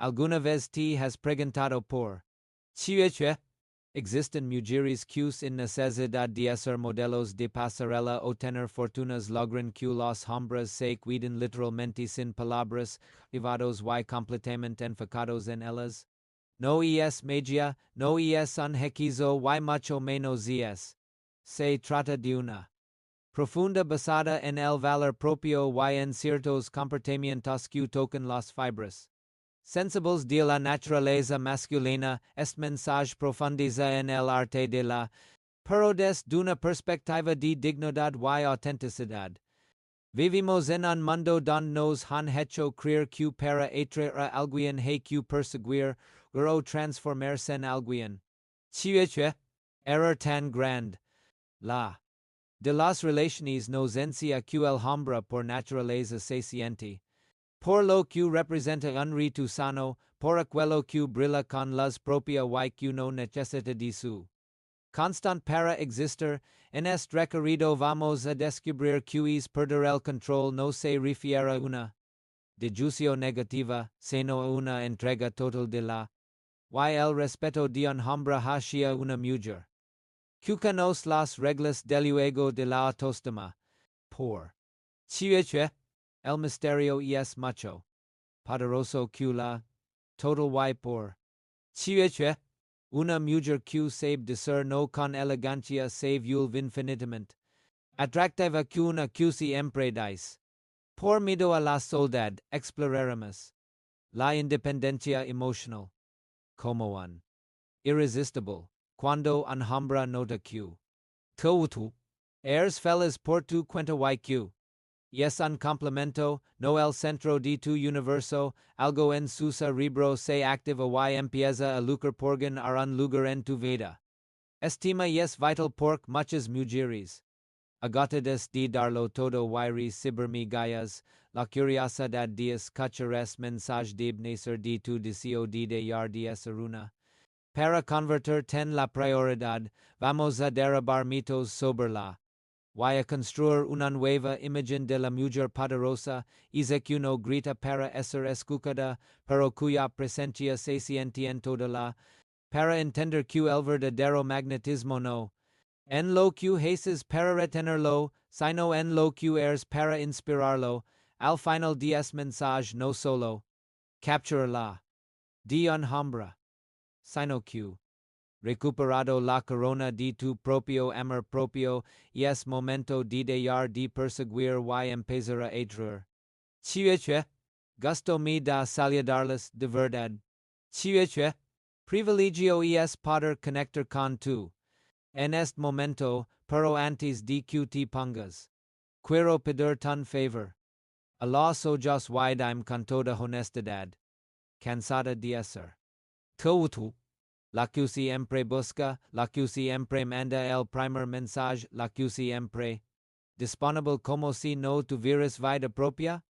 alguna vez te has preguntado por qué existen mujeres que sin necesidad de ser modelos de pasarela o tener fortunas logran que los hombres se cuiden literalmente sin palabras, privados y completamente enfocados en ellas? No es magia, no es un hechizo y mucho menos es. Se trata de una profunda basada en el valor propio y en ciertos comportamientos que tocan las fibras sensibles de la naturaleza masculina. Este mensaje profundiza en el arte de la pero desde una perspectiva de dignidad y autenticidad. Vivimos en un mundo donde nos han hecho creer que para atraer a alguien hay que perseguir o transformarse en alguien. Chiche, error tan grande. La de las relaciones nos enseña que el hombre por naturaleza se siente por lo que representa un ritu sano, por aquello que brilla con luz propia y que no necesita de su constant para existir. En este recorrido vamos a descubrir que es perder el control no se refiere a una dejuicio negativa, sino a una entrega total de la y el respeto de un hombre hacia una mujer. Que conoce las reglas del juego de la autoestima. Por chiche, el misterio es mucho poderoso que la total y por chiche, una mujer que sabe decir no con elegancia se vuelve infinitamente atractiva que una que siempre dice. Por miedo a la soledad, exploraremos la independencia emocional como un irresistible cuando un hombre nota que tú eres feliz por tu cuenta y que es un complemento, no el centro de tu universo, algo en su cerebro se activa y empieza a lucrar porgan a un lugar en tu vida. Estima es vital por muchas mujeres. Agotadas de darlo todo y recibirme gallas, la curiosidad de escuchar es mensaje de nacer de tu deseo de dar de ser una. Para convertir ten la prioridad, vamos a derribar mitos sobre la y a construir una nueva imagen de la mujer poderosa, no grita para ser escuchada, pero cuya presencia se siente en toda la, para entender que el verdadero magnetismo no en lo que haces para retenerlo, sino en lo que eres para inspirarlo. Al final de este mensaje no solo captura la de un hombre, sino que recuperado la corona de tu propio amor propio, y es momento de dejar de perseguir y empezar a atraer. Chiche, gusto me da saludarles de verdad. Chiche, privilegio es poder conectar con tu. En este momento, pero antes de que te pongas. Quiero pedir un favor. A los ojos y con toda honestidad. Cansada de ser. Tú. La que siempre busca, la que siempre manda el primer mensaje, la que siempre disponible como si no tuvieras vida propia.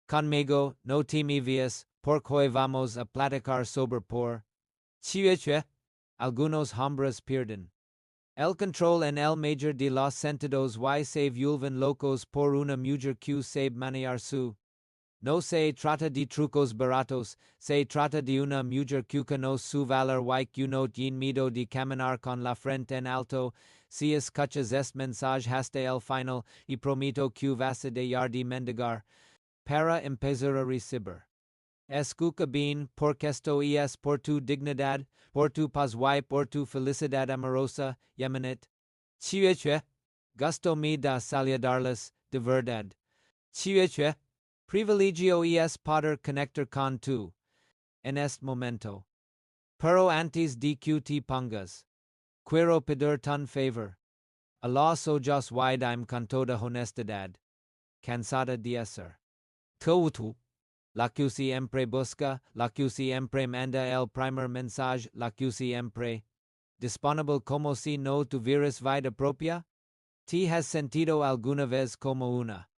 Conmigo, no te movías, porque hoy vamos a platicar sobre por chiche, algunos hombres pierden el control en el mayor de los sentidos y se vuelven locos por una mujer que sabe manejar su. No se trata de trucos baratos, se trata de una mujer que conoce su valor y que no tiene miedo de caminar con la frente en alto. Si escuchas este mensaje hasta el final, y prometo que vas a dejar de mendigar, para empezar a recibir. Escucha bien, porque esto es por tu dignidad, por tu paz y por tu felicidad amorosa, Yemenit. Chiche, gusto me da saludarles, de verdad. Chiche, privilegio es poder conectar con tu. En este momento. Pero antes de que te pongas. Quiero pedir un favor. A los ojos y con toda honestidad. Cansada de ser. Tú. La que siempre busca, la que siempre manda el primer mensaje, la que siempre disponible como si no tuvieras vida propia. ¿Te has sentido alguna vez como una?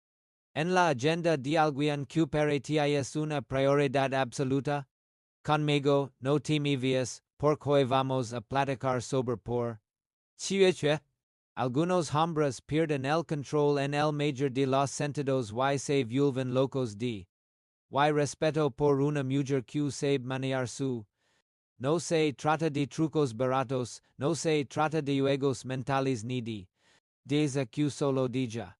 En la agenda de alguien que para ti es una prioridad absoluta. Conmigo, no te movías, porque hoy vamos a platicar sobre por chiche. Algunos hombres pierden el control en el mayor de los sentidos y se vuelven locos de y respeto por una mujer que sabe manejar su. No se trata de trucos baratos, no se trata de juegos mentales ni de deseo que solo diga.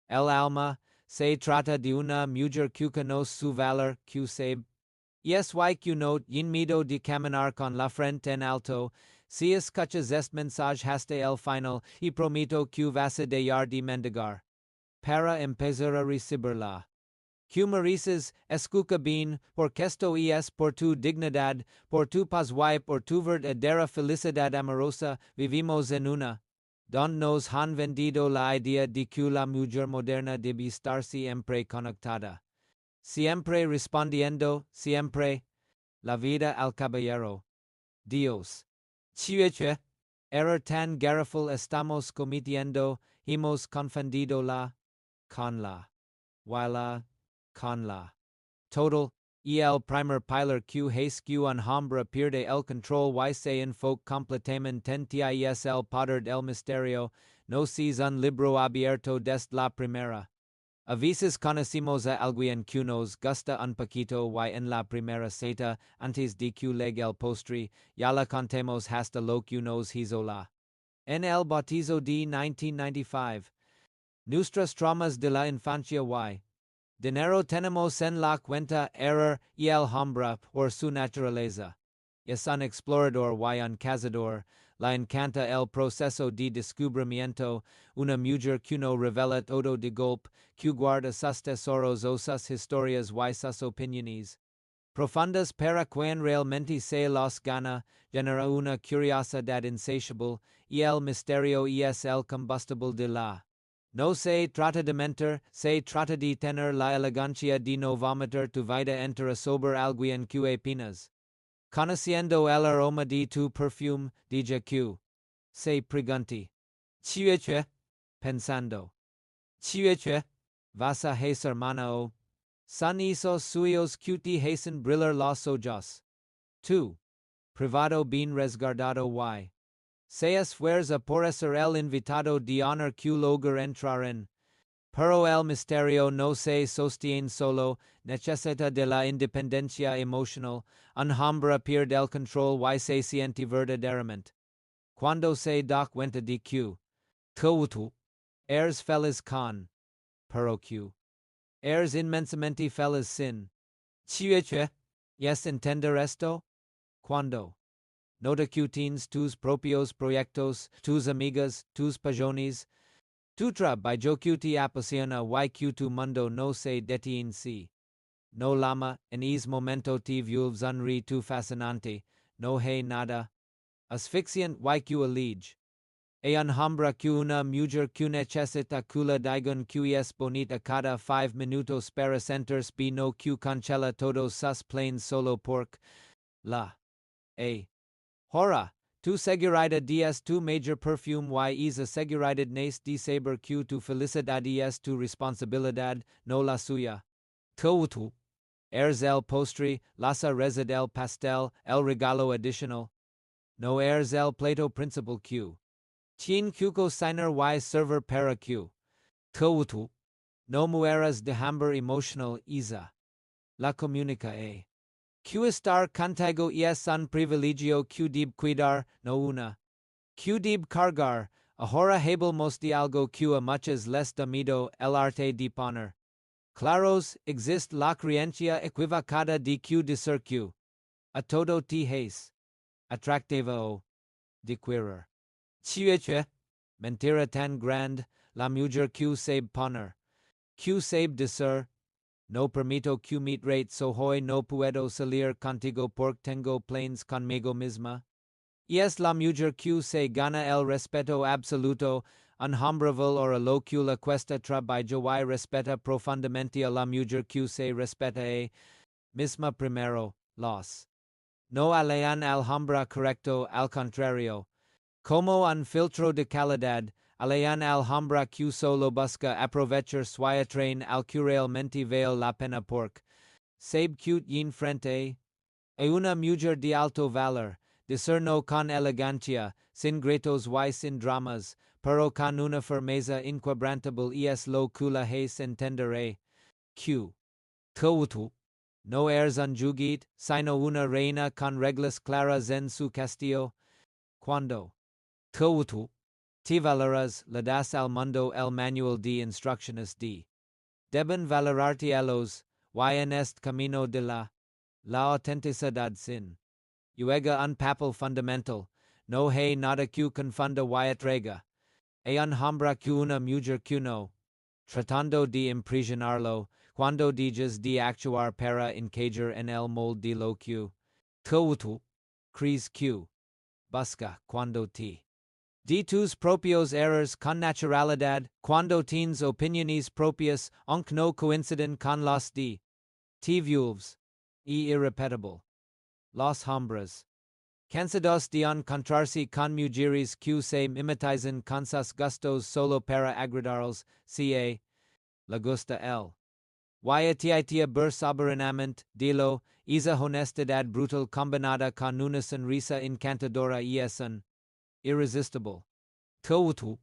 El alma, se trata de una mujer que conoce su valor, que sabe. Yes, y que no yin miedo de caminar con la frente en alto, si escuchas este mensaje hasta el final, y prometo que vas a dejar de mendigar. Para empezar a recibirla. Que mereces, escucha bien, porque esto es por tu dignidad, por tu paz y por tu verdadera felicidad amorosa, vivimos en una. Don nos han vendido la idea de que la mujer moderna debe estar siempre conectada. Siempre respondiendo, siempre. La vida al caballero. Dios. Chiche. Error tan garrafal estamos cometiendo, hemos confundido la. Con la. Wila. Con la. Total. El primer pilar que hace que un hombre pierde el control y se enfoque completamente en el poder del misterio, no es un libro abierto desde la primera. A veces conocimos a alguien que nos gusta un poquito y en la primera cita, antes de que llegue el postre, ya la contemos hasta lo que nos hizo la. En el bautizo de 1995. Nuestras traumas de la infancia y. Dinero tenemos en la cuenta error y el hombre por su naturaleza. Es un explorador y un cazador, la encanta el proceso de descubrimiento, una mujer que no revela todo de golpe, que guarda sus tesoros o sus historias y sus opiniones. Profundas para quien realmente se los gana, genera una curiosidad insatiable, y el misterio es el combustible de la. No se trata de mentir, se trata de tener la elegancia de no vomitar tu vida entre sobre alguien que apenas. Conociendo el aroma de tu perfume, diga que. Se pregunte. Chiche. Pensando. Chiche. Vas a hacer mano. Son esos suyos que te hacen brillar los ojos. 2. Privado bien resguardado y. Se esfuerza por ser el invitado de honor que logra entrar en. Pero el misterio no se sostiene solo, necesita de la independencia emocional, un hombre pierde el control y se siente verdaderamente. Cuando se da cuenta de que, tú, eres feliz con, pero que, eres inmensamente feliz sin. Chiche, ¿yes entender esto? Cuando. Nota que tienes tus propios proyectos, tus amigas, tus pasiones. Tu trabajo que te apasiona y que tu mundo no se detiene si. No lama, en es momento te vuelves un tu fascinante, no hay nada. Asfixiant y que elige. Un hombre que una mujer que necesita que la digan que es bonita cada 5 minutos para sentirse bien no que cancela todos sus planes solo porque la. Hora, tu seguridad es tu major perfume y es seguridad nes de saber que tu felicidad es tu responsabilidad, no la suya. Tu. Eres el postre, la cereza del pastel, el regalo adicional. No eres el plato principal que. Tien cuco signer y server para que. Tu. No mueras de hambre emotional isa. La comunica Que estar contigo es un privilegio que deb cuidar, no una. Que deb cargar, ahora hablamos de algo que a muchas les da miedo, el arte de poner. Claros, existe la creencia equivocada de que decir que. A todo te hace. Atractiva o. De querer. Chiche. Mentira tan grande, la mujer que sabe poner. Que sabe decir. No permito que mi rate so hoy no puedo salir contigo porque tengo planes conmigo misma. Y es la mujer que se gana el respeto absoluto, un hombre valora lo que le cuesta trabajo y respeta profundamente a la mujer que se respeta misma primero, los. No alean al hombre correcto, al contrario. Como un filtro de calidad, alean al hombre que solo busca aprovechar su tren al que realmente vale la pena porque sabe que yin frente a una mujer de alto valor, discerno con elegancia, sin gritos y sin dramas, pero con una firmeza inquebrantable y es lo que la hace entender que. Tu. no heirs unjugit, sino una reina con reglas claras en su castillo. Cuando tú te valoras, le das al mundo el manual de instrucciones de deben valorarte a los y en este camino de la autenticidad sin juega un papel fundamental, no hay nada que confunda y atraiga a un hombre que una mujer que no, tratando de impresionarlo, cuando digas de actuar para encajar en el molde de lo que tú crees que busca cuando te de tus propios errores con naturalidad, cuando tienes opiniones propias, aunque no coinciden con las de te vuelves irrepetible. Los hombres cansados de encontrarse con mujeres que se mimetizan con sus gustos solo para agradarlos, ca le gusta el y ber soberanamente, dilo, esa honestidad brutal combinada con una sonrisa encantadora y es un irresistible. Tú,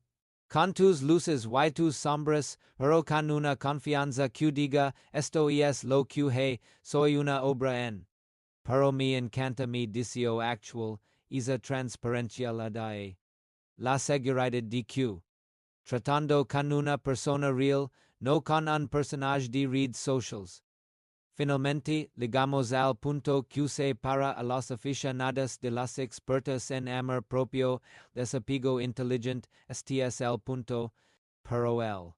con tus luces y tus sombras, pero con una confianza que diga, esto es lo que hay, soy una obra en. Pero me encanta mi deseo actual, esa transparencia la dae. La seguridad de que, tratando con una persona real, no con un personaje de redes socials. Finalmente, llegamos al punto que se para a los aficionados de las expertas en amor propio, desapego inteligente, este es el punto, pero el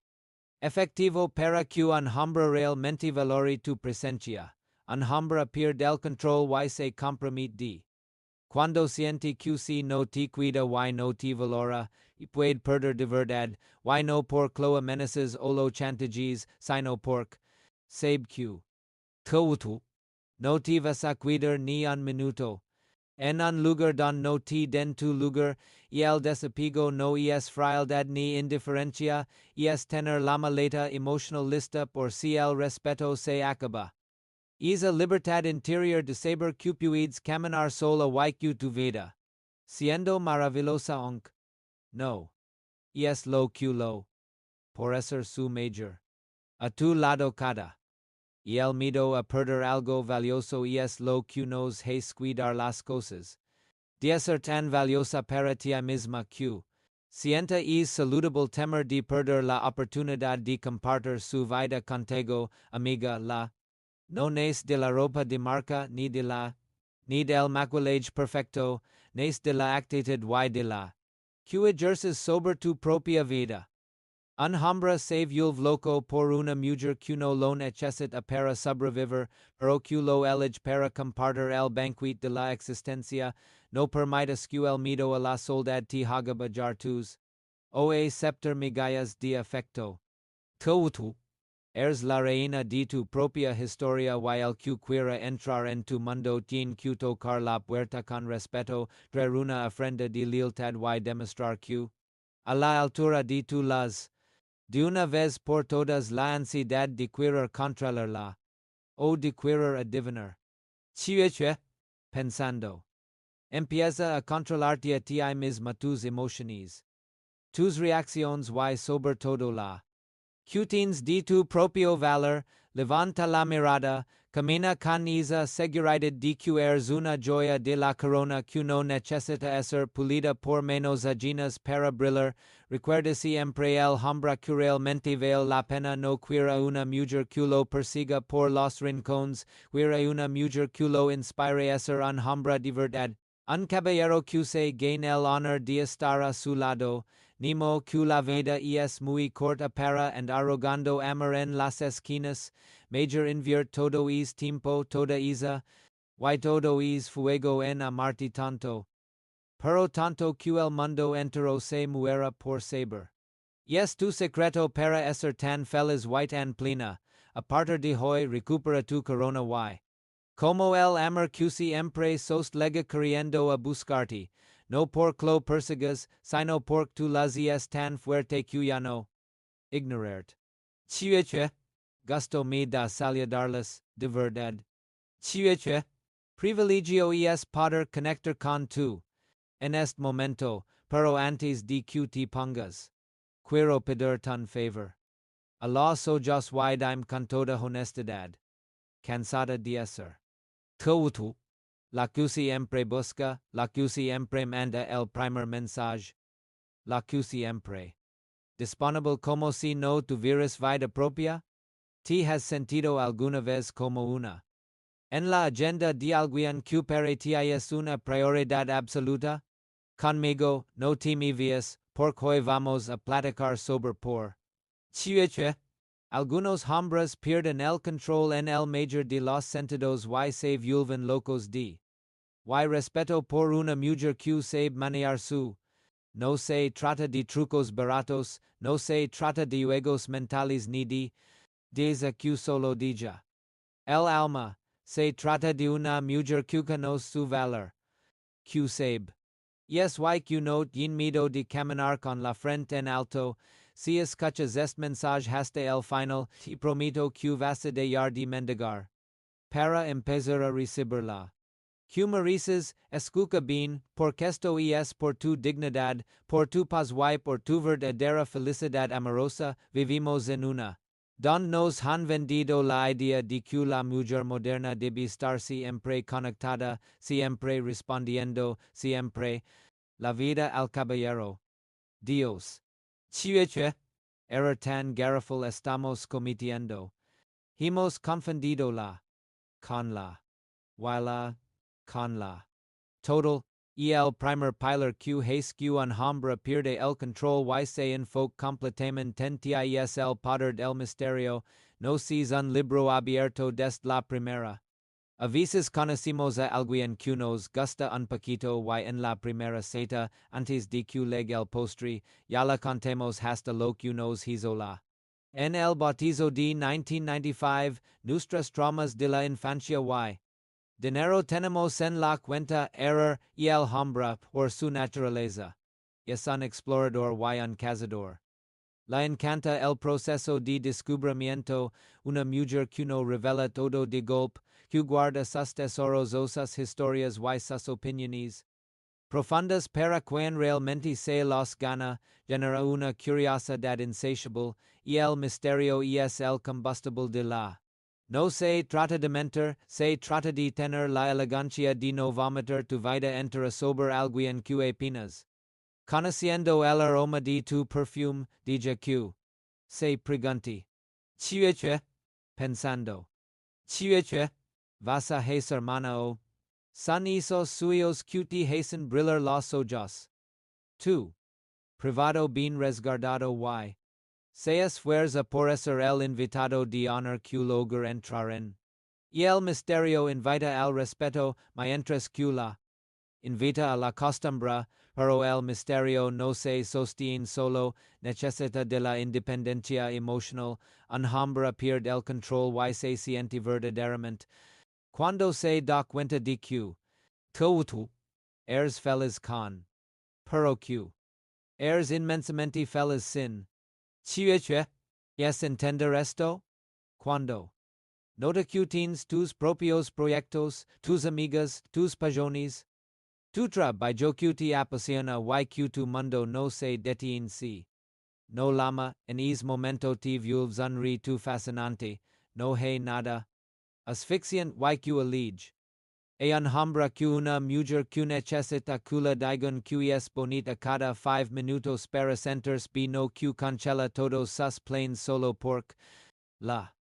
efectivo para que un hombre realmente valore tu presencia, un hombre pierde el control y se compromete. Cuando siente que si no te cuida y no te valora, y puede perder de verdad, y no por lo amenazas o lo chantages, sino porque, sabe que tú no te vas a cuidar ni un minuto. En un lugar don no te den tu lugar, y el desapego no es frialdad ni indiferencia, es tener la maleta emocional lista por si el respeto se acaba. Esa libertad interior de saber que puedes caminar sola y que tu vida, siendo maravillosa aunque no, es lo que lo, por ser su mayor. A tu lado cada. Y el miedo a perder algo valioso es lo que nos hace cuidar las cosas. De ser tan valiosa para ti misma que sienta es saludable temer de perder la oportunidad de compartir su vida contigo, amiga, la no nes de la ropa de marca ni del maquillage perfecto, nes de la actitud y de la que ejerces sobre tu propia vida. Un hombre se vuelve loco por una mujer que no lo necesita para sobrevivir, pero que lo elige para compartir el banquete de la existencia, no permitas que el miedo a la soledad te haga bajar tus o aceptar migallas de afecto. Tú eres la reina de tu propia historia y el que quiera entrar en tu mundo tiene que tocar la puerta con respeto, traer una ofrenda de lealtad y demostrar que, a la altura de tu las, de una vez por todas la ansiedad de querer controlarla, o de querer adivinar. Chiche, pensando. Empieza a controlarte a ti misma tus emociones. Tus reacciones y sobre todo la. Que tienes de tu propio valor, levanta la mirada, camina con esa seguridad de que eres una joya de la corona que no necesita ser pulida por menos ajenas para brillar. Recuerda siempre el hombre que realmente vale la pena no quiera una mujer que lo persiga por los rincones, quiera una mujer que lo inspire a ser un hombre de verdad. Un caballero que se gane el honor de estar a su lado, Nemo que la vida es muy corta para and arrogando amor en las esquinas, major inviert todo es tiempo toda isa, y todo es fuego en amarte tanto. Pero tanto que el mundo entero se muera por saber. Yes tu secreto para ser tan feliz y tan plena, a partir de hoy recupera tu corona y. Como el amor que siempre sos lega queriendo a buscarte, no por lo persigas, sino por tu es tan fuerte que ya no ignorart. Chiche, gusto me da saludarles, de verdad. Chiche, privilegio es poder conectar con tu, en este momento, pero antes de que te pongas. Quiero pedir tan favor. Allah so just wide con toda honestidad. cansada de ser. Teutu. La que siempre busca, la que siempre manda el primer mensaje. La que siempre. Disponible como si no tuvieras vida propia? ¿Te has sentido alguna vez como una? En la agenda de alguien que para ti es una prioridad absoluta? Conmigo, no te me vías, porque hoy vamos a platicar sobre por. Chiche. Algunos hombres pierden el control en el mayor de los sentidos y se vuelven locos de. Y respeto por una mujer que sabe manejar su. No se trata de trucos baratos, no se trata de juegos mentales ni de. Desde que solo diga. El alma. Se trata de una mujer que conoce su valor. Que sabe. Yes, y que no tiene miedo de caminar con la frente en alto. Si escuchas este mensaje hasta el final, te prometo que vas a dejar de mendigar. Para empezar a recibirla. Que mereces, escucha bien, porque esto es por tu dignidad, por tu paz y por tu verdadera felicidad amorosa, vivimos en una. Don nos han vendido la idea de que la mujer moderna debe estar siempre conectada, siempre respondiendo, siempre. La vida al caballero. Dios. Chiche. Era tan garrafal estamos cometiendo. Hemos confundido la. Con la. Wila. Con la. Total. El primer pilar que hace que un hombre pierde el control y se enfoque completamente en el poder del misterio, no es un libro abierto desde la primera. A veces conocimos a alguien que nos gusta un poquito y en la primera cita, antes de que llegue el postre, ya la contemos hasta lo que nos hizo la. En el bautizo de 1995, nuestras traumas de la infancia y dinero tenemos en la cuenta error y el hombre, por su naturaleza. Es un explorador y un cazador. La encanta el proceso de descubrimiento, una mujer que no revela todo de golpe, que guarda sus tesoros o sus historias y sus opiniones. Profundas para quien realmente se los gana, genera una curiosidad insatiable, y el misterio es el combustible de la. No se trata de mentir, se trata de tener la elegancia de no vomitar tu vida entera sobre alguien que apenas. Conociendo el aroma de tu perfume, diga que. Se pregunte. Chiche. Pensando. Chiche. Vas a hacer mano. Son esos suyos que te hacen brillar los ojos. 2. Privado bien resguardado y. Se esfuerza por ser el invitado de honor que logra entrar en. Y el misterio invita al respeto, mientras que la. Invita a la costumbre, pero el misterio no se sostiene solo, necesita de la independencia emocional, un hombre pierde el control y se siente verdaderamente. Cuando se da cuenta de que, tú, eres feliz con, pero que, eres inmensamente feliz sin. Chiche, ¿es entender esto? Cuando. Nota que tienes tus propios proyectos, tus amigas, tus pasiones. Tutra by jo que te apasiona y que tu mundo no se detiene si. No lama, en es momento te vuelves unri tu fascinante, no hay nada. Asfixiant y que elige. E un hombre que una mujer que necesita cula digun que es bonita cada 5 minutos para sentirse no que cancela todos sus planes solo porque la.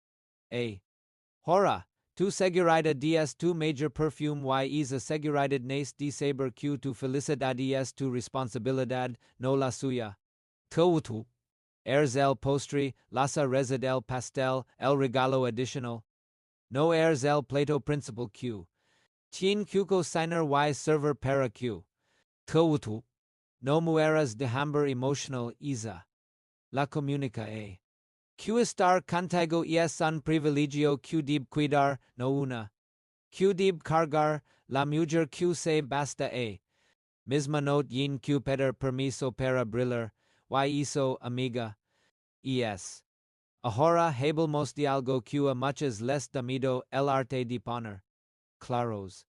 Hora. Tu seguridad es tu major perfume y esa seguridad nace de saber que tu felicidad es tu responsabilidad, no la suya. Tu. Eres el postre, la cereza del pastel, el regalo adicional. No eres el plato principal que. Tien que cocinar y server para que. Tu. No mueras de hambre emotional isa. La comunica que estar contigo es un privilegio que deb cuidar, no una. Que deb cargar, la mujer que se basta misma not yin que pedir permiso para brillar, y eso, amiga. Es. Ahora hablamos de algo que a muchas les da miedo, el arte de poner. Claros.